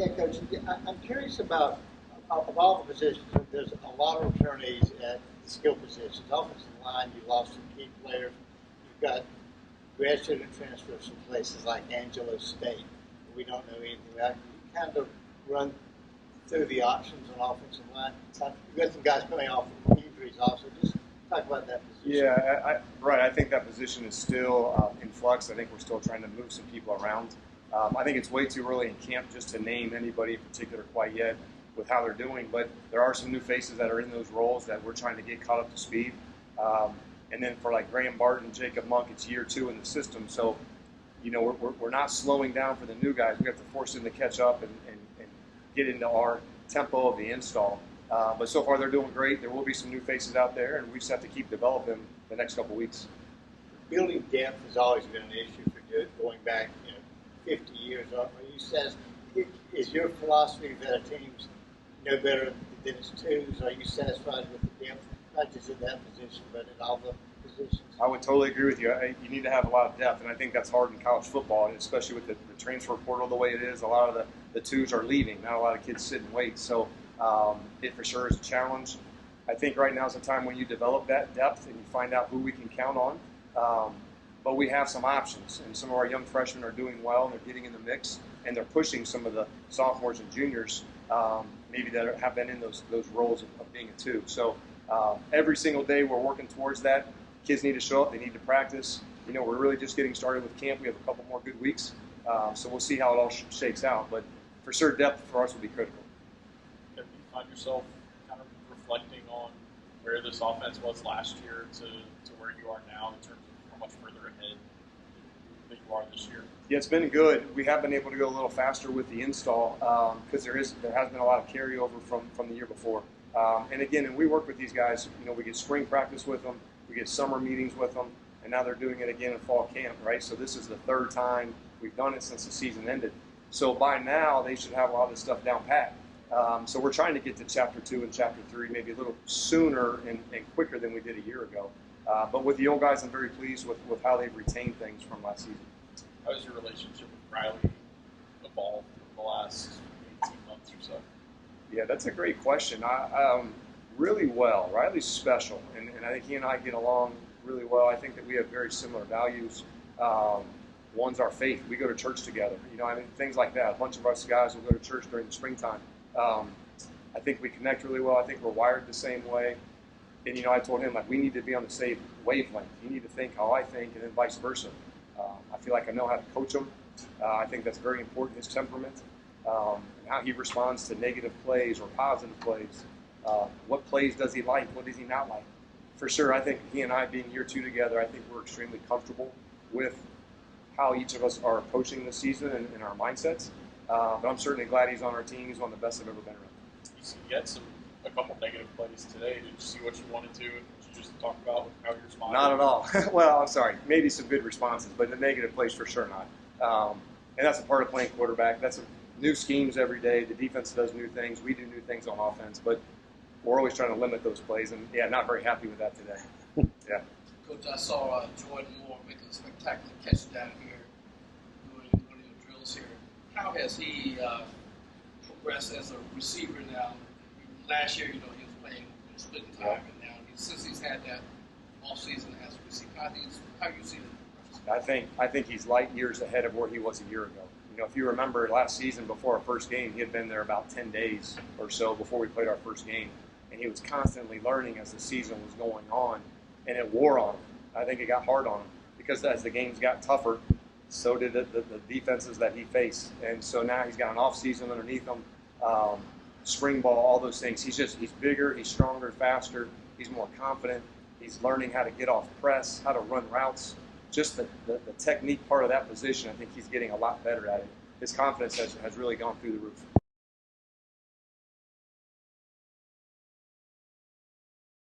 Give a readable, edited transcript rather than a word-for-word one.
Yeah, Coach, I'm curious about, of all the positions, there's a lot of attorneys at the skill positions. Offensive line, you lost some key players. You've got grad student transfers from places like Angelo State. We don't know anything about. You kind of run through the options on offensive line. You've got some guys coming off of injuries also. Just talk about that position. Yeah, right. I think that position is still in flux. I think we're still trying to move some people around. I think it's way too early in camp just to name anybody in particular quite yet with how they're doing, but there are some new faces that are in those roles that we're trying to get caught up to speed. And then for like Graham Barton, Jacob Monk, it's year 2 in the system. So, you know, we're not slowing down for the new guys. We have to force them to catch up and get into our tempo of the install. But so far they're doing great. There will be some new faces out there, and we just have to keep developing the next couple weeks. Building depth has always been an issue for you going back, 50 years. Is your philosophy that teams know better than its twos? Are you satisfied with the depth, not just in that position, but in all the positions? I would totally agree with you. You need to have a lot of depth, and I think that's hard in college football, and especially with the transfer portal the way it is. A lot of the twos are leaving. Not a lot of kids sit and wait. So it for sure is a challenge. I think right now is the time when you develop that depth and you find out who we can count on. But we have some options, and some of our young freshmen are doing well, and they're getting in the mix, and they're pushing some of the sophomores and juniors maybe that have been in those roles of being a two. So every single day we're working towards that. Kids need to show up. They need to practice. We're really just getting started with camp. We have a couple more good weeks, so we'll see how it all shakes out. But for sure, depth for us will be critical. Do you find yourself kind of reflecting on where this offense was last year to where you are now in terms of how much further ahead that you are this year? Yeah, it's been good. We have been able to go a little faster with the install because there has been a lot of carryover from the year before. And again, we work with these guys. We get spring practice with them, we get summer meetings with them, and now they're doing it again in fall camp, right? So this is the 3rd time we've done it since the season ended. So by now they should have a lot of this stuff down pat. So we're trying to get to Chapter 2 and Chapter 3 maybe a little sooner and quicker than we did a year ago. But with the old guys, I'm very pleased with how they've retained things from last season. How has your relationship with Riley evolved in the last 18 months or so? Yeah, that's a great question. Really well. Riley's special, and I think he and I get along really well. I think that we have very similar values. One's our faith. We go to church together. Things like that. A bunch of us guys will go to church during the springtime. I think we connect really well. I think we're wired the same way. And, I told him, we need to be on the same wavelength. You need to think how I think, and then vice versa. I feel like I know how to coach him. I think that's very important, his temperament, and how he responds to negative plays or positive plays. What plays does he like? What does he not like? For sure, I think he and I being year 2 together, I think we're extremely comfortable with how each of us are approaching the season and our mindsets. But I'm certainly glad he's on our team. He's one of the best I've ever been around. You had a couple negative plays today. Did you see what you wanted to? Did you just talk about how you responded? Not at all. Well, I'm sorry. Maybe some good responses, but the negative plays for sure not. And that's a part of playing quarterback. That's new schemes every day. The defense does new things. We do new things on offense, but we're always trying to limit those plays. And, yeah, not very happy with that today. Yeah. Coach, I saw Jordan Moore make a spectacular catch down here doing one of your drills here. How has he progressed as a receiver now? Last year, he was playing splitting time, and now since he's had that offseason as a receiver, how you see that? I think he's light years ahead of where he was a year ago. If you remember last season before our first game, he had been there about 10 days or so before we played our first game, and he was constantly learning as the season was going on, and it wore on him. I think it got hard on him because as the games got tougher, so did the defenses that he faced, and so now he's got an off season underneath him. Spring ball, all those things. He's bigger, he's stronger, faster, he's more confident. He's learning how to get off press, how to run routes. Just the technique part of that position, I think he's getting a lot better at it. His confidence has really gone through the roof.